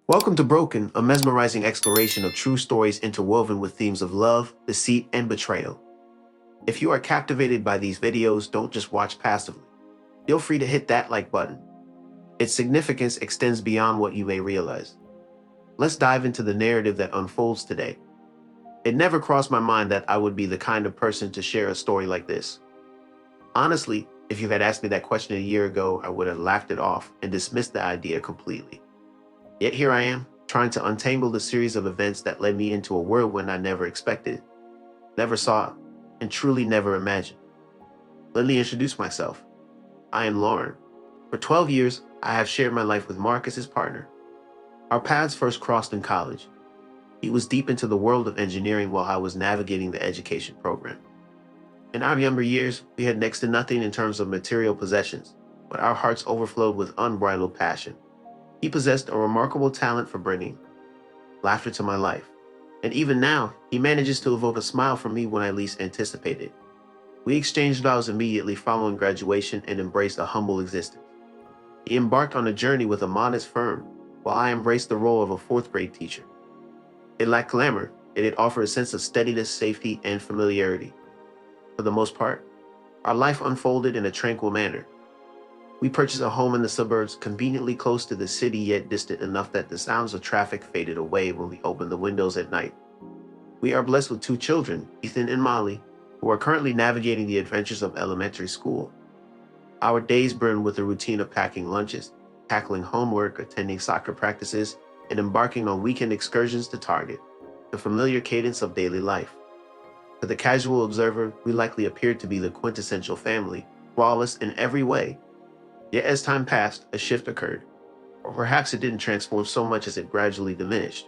Welcome to Broken, a mesmerizing exploration of true stories interwoven with themes of love, deceit, and betrayal. If you are captivated by these videos, don't just watch passively. Feel free to hit that like button. Its significance extends beyond what you may realize. Let's dive into the narrative that unfolds today. It never crossed my mind that I would be the kind of person to share a story like this. Honestly, if you had asked me that question a year ago, I would have laughed it off and dismissed the idea completely. Yet here I am, trying to untangle the series of events that led me into a whirlwind I never expected, never saw, and truly never imagined. Let me introduce myself. I am Lauren. For 12 years, I have shared my life with Mark as his partner. Our paths first crossed in college. He was deep into the world of engineering while I was navigating the education program. In our younger years, we had next to nothing in terms of material possessions, but our hearts overflowed with unbridled passion. He possessed a remarkable talent for bringing laughter to my life, and even now, he manages to evoke a smile from me when I least anticipate it. We exchanged vows immediately following graduation and embraced a humble existence. He embarked on a journey with a modest firm, while I embraced the role of a fourth-grade teacher. It lacked glamour, yet it offered a sense of steadiness, safety, and familiarity. For the most part, our life unfolded in a tranquil manner. We purchased a home in the suburbs, conveniently close to the city yet distant enough that the sounds of traffic faded away when we opened the windows at night. We are blessed with two children, Ethan and Molly, who are currently navigating the adventures of elementary school. Our days burn with the routine of packing lunches, tackling homework, attending soccer practices, and embarking on weekend excursions to Target, the familiar cadence of daily life. To the casual observer, we likely appeared to be the quintessential family, flawless in every way. Yet as time passed, a shift occurred, or perhaps it didn't transform so much as it gradually diminished.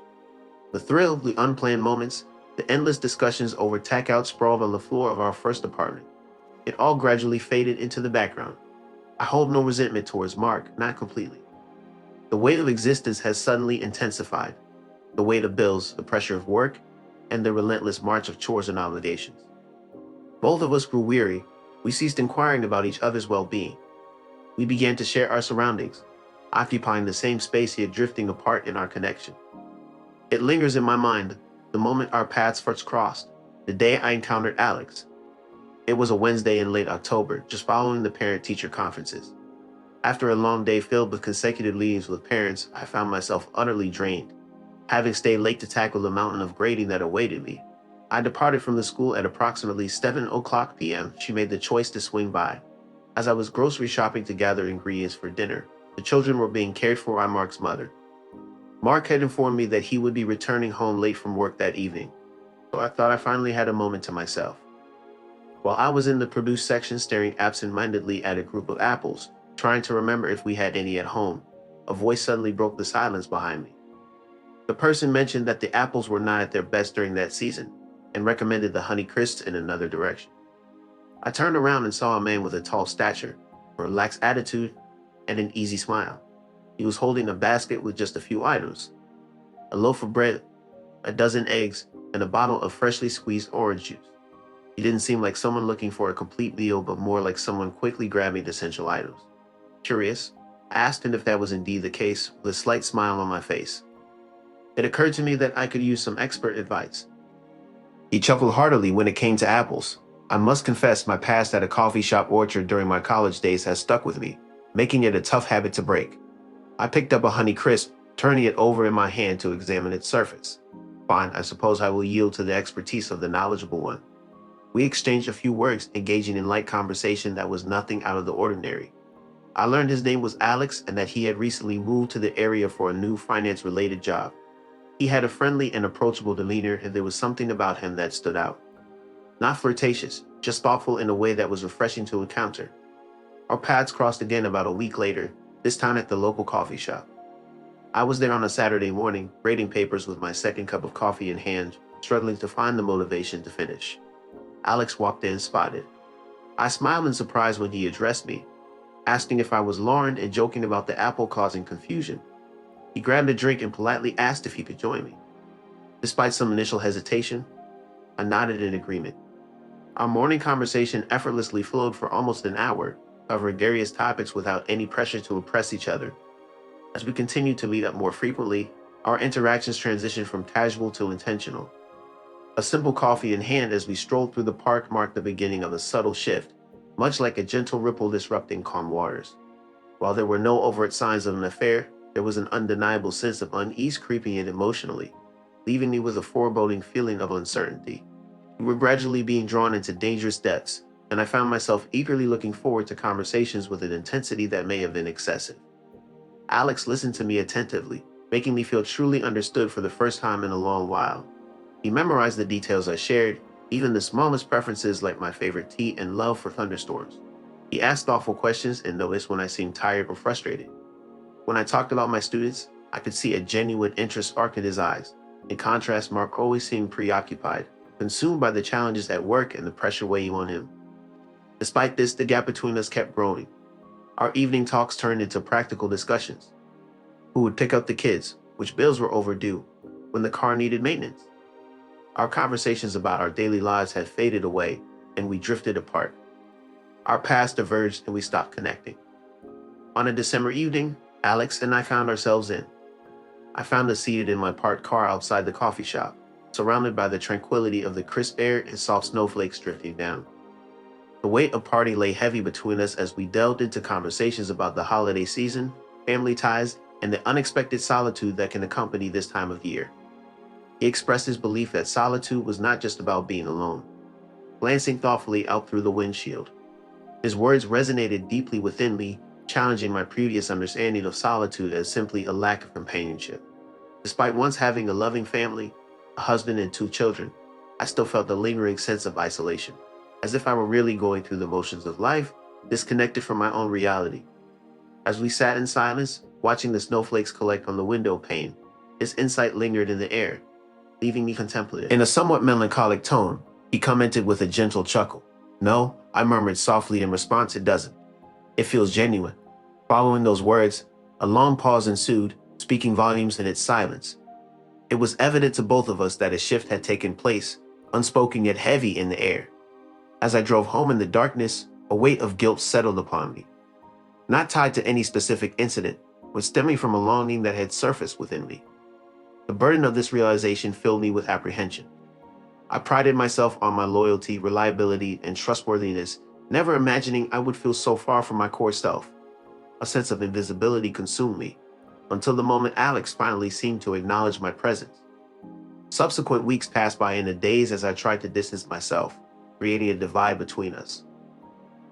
The thrill, the unplanned moments, the endless discussions over takeout sprawled on the floor of our first apartment. It all gradually faded into the background. I hold no resentment towards Mark, not completely. The weight of existence has suddenly intensified. The weight of bills, the pressure of work, and the relentless march of chores and obligations. Both of us grew weary. We ceased inquiring about each other's well-being. We began to share our surroundings, occupying the same space yet drifting apart in our connection. It lingers in my mind, the moment our paths first crossed, the day I encountered Alex. It was a Wednesday in late October, just following the parent-teacher conferences. After a long day filled with consecutive meetings with parents, I found myself utterly drained. Having stayed late to tackle the mountain of grading that awaited me, I departed from the school at approximately 7 p.m. She made the choice to swing by. As I was grocery shopping to gather ingredients for dinner, the children were being cared for by Mark's mother. Mark had informed me that he would be returning home late from work that evening, so I thought I finally had a moment to myself. While I was in the produce section staring absent-mindedly at a group of apples, trying to remember if we had any at home, a voice suddenly broke the silence behind me. The person mentioned that the apples were not at their best during that season, and recommended the Honey Crisps in another direction. I turned around and saw a man with a tall stature, a relaxed attitude, and an easy smile. He was holding a basket with just a few items: a loaf of bread, a dozen eggs, and a bottle of freshly squeezed orange juice. He didn't seem like someone looking for a complete meal, but more like someone quickly grabbing essential items. Curious, I asked him if that was indeed the case, with a slight smile on my face. It occurred to me that I could use some expert advice. He chuckled heartily when it came to apples. I must confess my past at a coffee shop orchard during my college days has stuck with me, making it a tough habit to break. I picked up a Honey Crisp, turning it over in my hand to examine its surface. Fine, I suppose I will yield to the expertise of the knowledgeable one. We exchanged a few words, engaging in light conversation that was nothing out of the ordinary. I learned his name was Alex and that he had recently moved to the area for a new finance-related job. He had a friendly and approachable demeanor, and there was something about him that stood out. Not flirtatious, just thoughtful in a way that was refreshing to encounter. Our paths crossed again about a week later, this time at the local coffee shop. I was there on a Saturday morning, grading papers with my second cup of coffee in hand, struggling to find the motivation to finish. Alex walked in spotted. I smiled in surprise when he addressed me, asking if I was Lauren and joking about the apple causing confusion. He grabbed a drink and politely asked if he could join me. Despite some initial hesitation, I nodded in agreement. Our morning conversation effortlessly flowed for almost an hour, covering various topics without any pressure to impress each other. As we continued to meet up more frequently, Our interactions transitioned from casual to intentional. A simple coffee in hand as we strolled through the park marked the beginning of a subtle shift, much like a gentle ripple disrupting calm waters. While there were no overt signs of an affair, there was an undeniable sense of unease creeping in emotionally, leaving me with a foreboding feeling of uncertainty. We were gradually being drawn into dangerous depths, and I found myself eagerly looking forward to conversations with an intensity that may have been excessive. Alex listened to me attentively, making me feel truly understood for the first time in a long while. He memorized the details I shared, even the smallest preferences like my favorite tea and love for thunderstorms. He asked thoughtful questions and noticed when I seemed tired or frustrated. When I talked about my students, I could see a genuine interest spark in his eyes. In contrast, Mark always seemed preoccupied, consumed by the challenges at work and the pressure weighing on him. Despite this, the gap between us kept growing. Our evening talks turned into practical discussions. Who would pick up the kids? Which bills were overdue? When the car needed maintenance? Our conversations about our daily lives had faded away, and we drifted apart. Our paths diverged and we stopped connecting. On a December evening, Alex and I found ourselves in. I found us seated in my parked car outside the coffee shop, surrounded by the tranquility of the crisp air and soft snowflakes drifting down. The weight of party lay heavy between us as we delved into conversations about the holiday season, family ties, and the unexpected solitude that can accompany this time of year. He expressed his belief that solitude was not just about being alone. Glancing thoughtfully out through the windshield, his words resonated deeply within me, challenging my previous understanding of solitude as simply a lack of companionship. Despite once having a loving family, a husband and 2 children, I still felt a lingering sense of isolation, as if I were really going through the motions of life, disconnected from my own reality. As we sat in silence, watching the snowflakes collect on the window pane, his insight lingered in the air, leaving me contemplative. In a somewhat melancholic tone, he commented with a gentle chuckle. "No," I murmured softly in response, "it doesn't. It feels genuine." Following those words, a long pause ensued, speaking volumes in its silence. It was evident to both of us that a shift had taken place, unspoken yet heavy in the air. As I drove home in the darkness, a weight of guilt settled upon me. Not tied to any specific incident, but stemming from a longing that had surfaced within me. The burden of this realization filled me with apprehension. I prided myself on my loyalty, reliability, and trustworthiness, never imagining I would feel so far from my core self. A sense of invisibility consumed me, until the moment Alex finally seemed to acknowledge my presence. Subsequent weeks passed by in a daze as I tried to distance myself, creating a divide between us.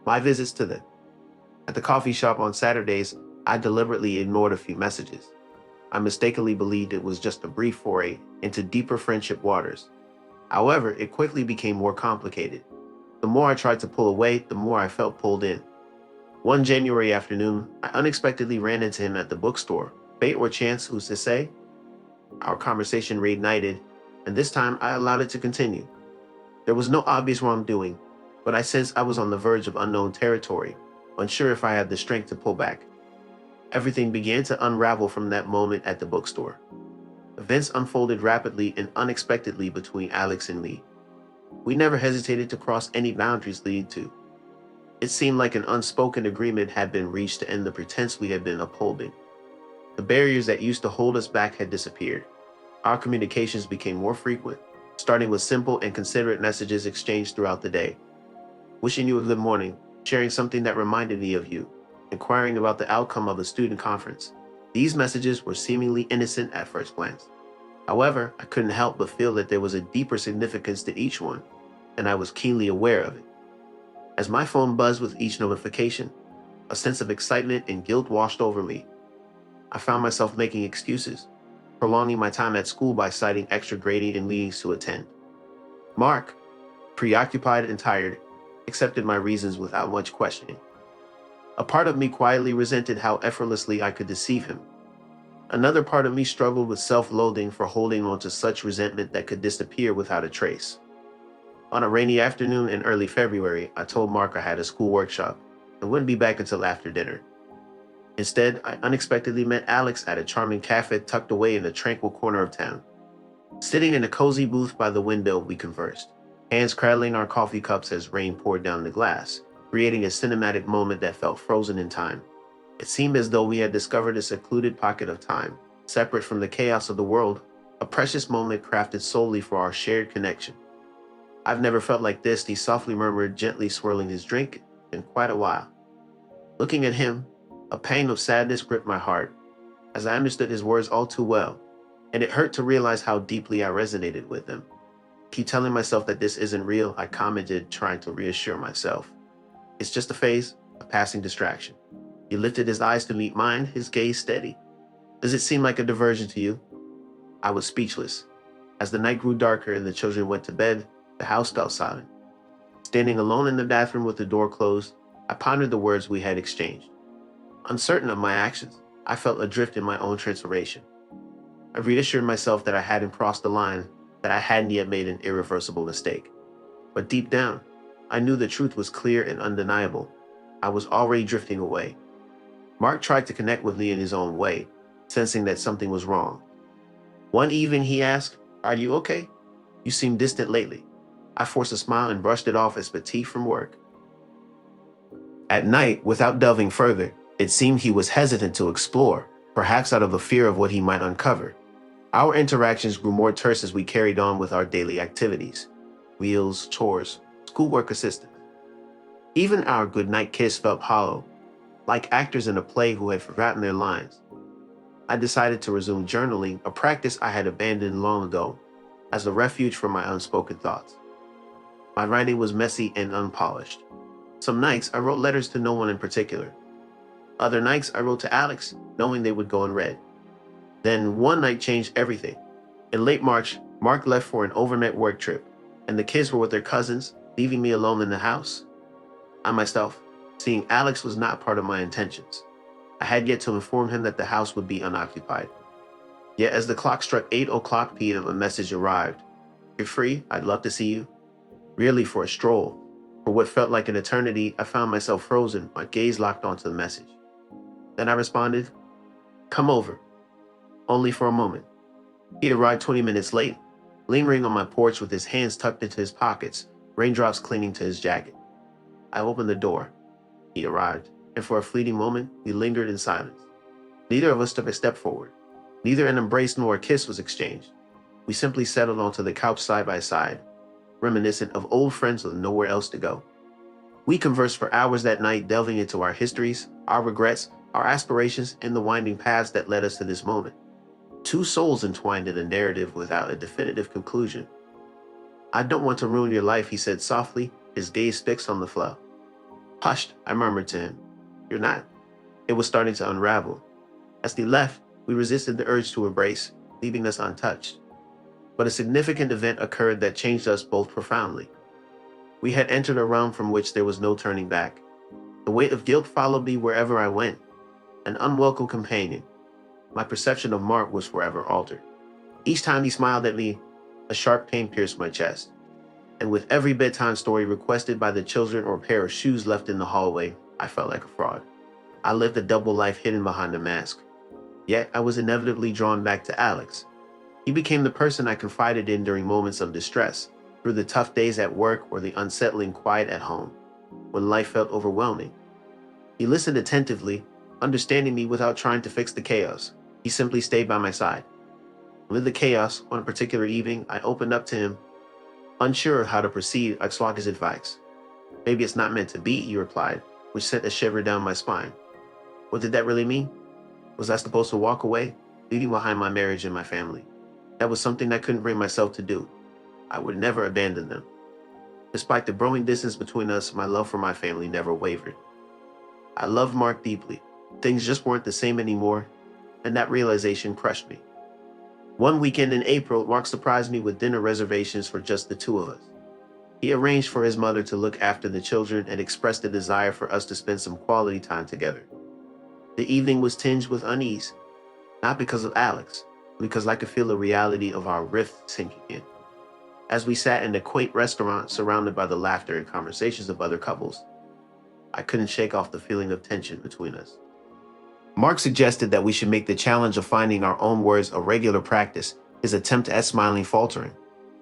My visits to them. At the coffee shop on Saturdays, I deliberately ignored a few messages. I mistakenly believed it was just a brief foray into deeper friendship waters. However, it quickly became more complicated. The more I tried to pull away, the more I felt pulled in. One January afternoon, I unexpectedly ran into him at the bookstore. Fate or chance, who's to say? Our conversation reignited, and this time I allowed it to continue. There was no obvious wrongdoing, but I sensed I was on the verge of unknown territory, unsure if I had the strength to pull back. Everything began to unravel from that moment at the bookstore. Events unfolded rapidly and unexpectedly between Alex and me. We never hesitated to cross any boundaries leading to. It seemed like an unspoken agreement had been reached to end the pretense we had been upholding. The barriers that used to hold us back had disappeared. Our communications became more frequent, starting with simple and considerate messages exchanged throughout the day. Wishing you a good morning, sharing something that reminded me of you, inquiring about the outcome of a student conference. These messages were seemingly innocent at first glance. However, I couldn't help but feel that there was a deeper significance to each one, and I was keenly aware of it. As my phone buzzed with each notification, a sense of excitement and guilt washed over me. I found myself making excuses, prolonging my time at school by citing extra grading and meetings to attend. Mark, preoccupied and tired, accepted my reasons without much questioning. A part of me quietly resented how effortlessly I could deceive him. Another part of me struggled with self-loathing for holding on to such resentment that could disappear without a trace. On a rainy afternoon in early February, I told Mark I had a school workshop and wouldn't be back until after dinner. Instead, I unexpectedly met Alex at a charming cafe tucked away in a tranquil corner of town. Sitting in a cozy booth by the window, we conversed, hands cradling our coffee cups as rain poured down the glass, creating a cinematic moment that felt frozen in time. It seemed as though we had discovered a secluded pocket of time, separate from the chaos of the world, a precious moment crafted solely for our shared connection. I've never felt like this, he softly murmured, gently swirling his drink, in quite a while. Looking at him, a pang of sadness gripped my heart, as I understood his words all too well, and it hurt to realize how deeply I resonated with them. Keep telling myself that this isn't real, I commented, trying to reassure myself. It's just a phase, a passing distraction. He lifted his eyes to meet mine, his gaze steady. Does it seem like a diversion to you? I was speechless. As the night grew darker and the children went to bed, the house fell silent. Standing alone in the bathroom with the door closed, I pondered the words we had exchanged. Uncertain of my actions, I felt adrift in my own transformation. I reassured myself that I hadn't crossed the line, that I hadn't yet made an irreversible mistake. But deep down, I knew the truth was clear and undeniable. I was already drifting away. Mark tried to connect with me in his own way, sensing that something was wrong. One evening he asked, "Are you okay? You seem distant lately." I forced a smile and brushed it off as fatigue from work. At night, without delving further, it seemed he was hesitant to explore, perhaps out of a fear of what he might uncover. Our interactions grew more terse as we carried on with our daily activities: meals, chores, schoolwork assistance. Even our goodnight kiss felt hollow, like actors in a play who had forgotten their lines. I decided to resume journaling, a practice I had abandoned long ago, as a refuge for my unspoken thoughts. My writing was messy and unpolished. Some nights I wrote letters to no one in particular. Other nights I wrote to Alex, knowing they would go unread. Then one night changed everything. In late March, Mark left for an overnight work trip, and the kids were with their cousins, leaving me alone in the house. I myself, seeing Alex was not part of my intentions. I had yet to inform him that the house would be unoccupied. Yet as the clock struck 8 o'clock p.m., a message arrived. "You're free? I'd love to see you." Really for a stroll. For what felt like an eternity, I found myself frozen, my gaze locked onto the message. Then I responded, "Come over." Only for a moment. He'd arrived 20 minutes late, lingering on my porch with his hands tucked into his pockets, raindrops clinging to his jacket. I opened the door. He arrived, and for a fleeting moment, we lingered in silence. Neither of us took a step forward. Neither an embrace nor a kiss was exchanged. We simply settled onto the couch side by side, reminiscent of old friends with nowhere else to go. We conversed for hours that night, delving into our histories, our regrets, our aspirations, and the winding paths that led us to this moment. Two souls entwined in a narrative without a definitive conclusion. "I don't want to ruin your life," he said softly, his gaze fixed on the flow. "Hushed," I murmured to him. "You're not." It was starting to unravel. As he left, we resisted the urge to embrace, leaving us untouched. But a significant event occurred that changed us both profoundly. We had entered a realm from which there was no turning back. The weight of guilt followed me wherever I went, an unwelcome companion. My perception of Mark was forever altered. Each time he smiled at me, a sharp pain pierced my chest. And with every bedtime story requested by the children or pair of shoes left in the hallway, I felt like a fraud. I lived a double life hidden behind a mask. Yet I was inevitably drawn back to Alex. He became the person I confided in during moments of distress, through the tough days at work or the unsettling quiet at home, when life felt overwhelming. He listened attentively, understanding me without trying to fix the chaos. He simply stayed by my side. Amid the chaos, one particular evening, I opened up to him. Unsure of how to proceed, I sought his advice. "Maybe it's not meant to be," he replied, which sent a shiver down my spine. What did that really mean? Was I supposed to walk away, leaving behind my marriage and my family? That was something I couldn't bring myself to do. I would never abandon them. Despite the growing distance between us, my love for my family never wavered. I loved Mark deeply. Things just weren't the same anymore, and that realization crushed me. One weekend in April, Mark surprised me with dinner reservations for just the two of us. He arranged for his mother to look after the children and expressed a desire for us to spend some quality time together. The evening was tinged with unease, not because of Alex, but because I could feel the reality of our rift sinking in. As we sat in a quaint restaurant surrounded by the laughter and conversations of other couples, I couldn't shake off the feeling of tension between us. Mark suggested that we should make the challenge of finding our own words a regular practice, his attempt at smiling faltering.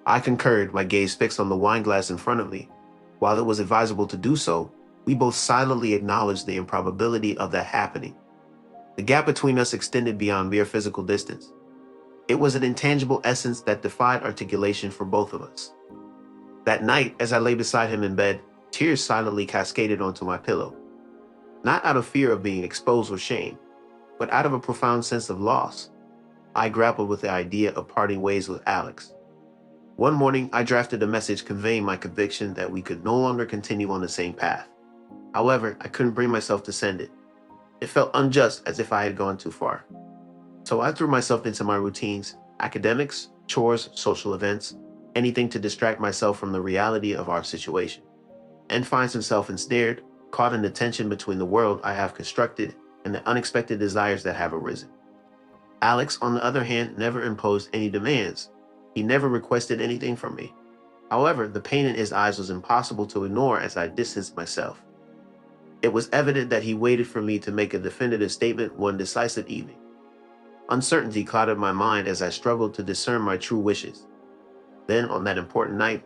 I concurred, my gaze fixed on the wine glass in front of me. While it was advisable to do so, we both silently acknowledged the improbability of that happening. The gap between us extended beyond mere physical distance. It was an intangible essence that defied articulation for both of us. That night, as I lay beside him in bed, tears silently cascaded onto my pillow. Not out of fear of being exposed or shame, but out of a profound sense of loss. I grappled with the idea of parting ways with Alex. One morning, I drafted a message conveying my conviction that we could no longer continue on the same path. However, I couldn't bring myself to send it. It felt unjust, as if I had gone too far. So I threw myself into my routines, academics, chores, social events, anything to distract myself from the reality of our situation, and finds himself ensnared, caught in the tension between the world I have constructed and the unexpected desires that have arisen. Alex, on the other hand, never imposed any demands. He never requested anything from me. However, the pain in his eyes was impossible to ignore as I distanced myself. It was evident that he waited for me to make a definitive statement one decisive evening. Uncertainty clouded my mind as I struggled to discern my true wishes. Then, on that important night,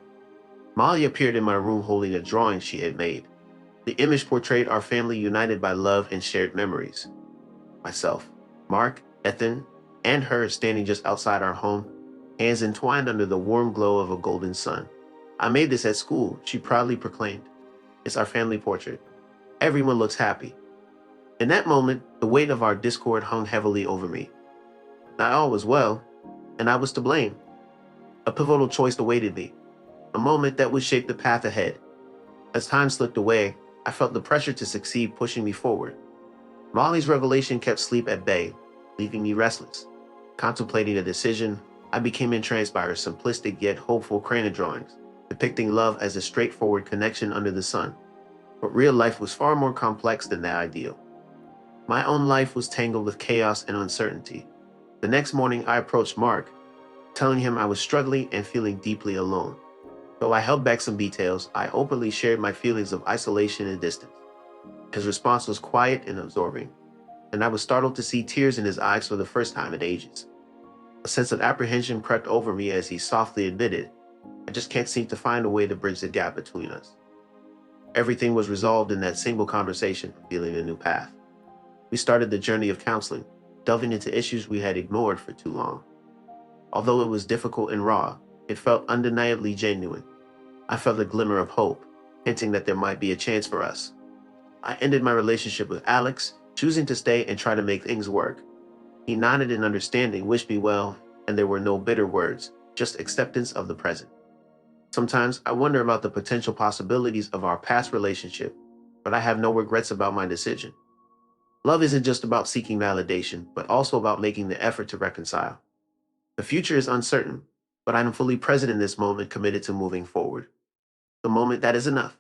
Molly appeared in my room holding a drawing she had made. The image portrayed our family united by love and shared memories. Myself, Mark, Ethan, and her standing just outside our home, hands entwined under the warm glow of a golden sun. "I made this at school," she proudly proclaimed. "It's our family portrait. Everyone looks happy." In that moment, the weight of our discord hung heavily over me. Not all was well, and I was to blame. A pivotal choice awaited me, a moment that would shape the path ahead. As time slipped away, I felt the pressure to succeed pushing me forward. Molly's revelation kept sleep at bay, leaving me restless. Contemplating a decision, I became entranced by her simplistic yet hopeful crayon drawings, depicting love as a straightforward connection under the sun. But real life was far more complex than that ideal. My own life was tangled with chaos and uncertainty. The next morning, I approached Mark, telling him I was struggling and feeling deeply alone. Though I held back some details, I openly shared my feelings of isolation and distance. His response was quiet and absorbing, and I was startled to see tears in his eyes for the first time in ages. A sense of apprehension crept over me as he softly admitted, "I just can't seem to find a way to bridge the gap between us." Everything was resolved in that single conversation, revealing a new path. We started the journey of counseling, delving into issues we had ignored for too long. Although it was difficult and raw, it felt undeniably genuine. I felt a glimmer of hope, hinting that there might be a chance for us. I ended my relationship with Alex, choosing to stay and try to make things work. He nodded in understanding, wished me well, and there were no bitter words, just acceptance of the present. Sometimes I wonder about the potential possibilities of our past relationship, but I have no regrets about my decision. Love isn't just about seeking validation, but also about making the effort to reconcile. The future is uncertain, but I am fully present in this moment, committed to moving forward. The moment that is enough.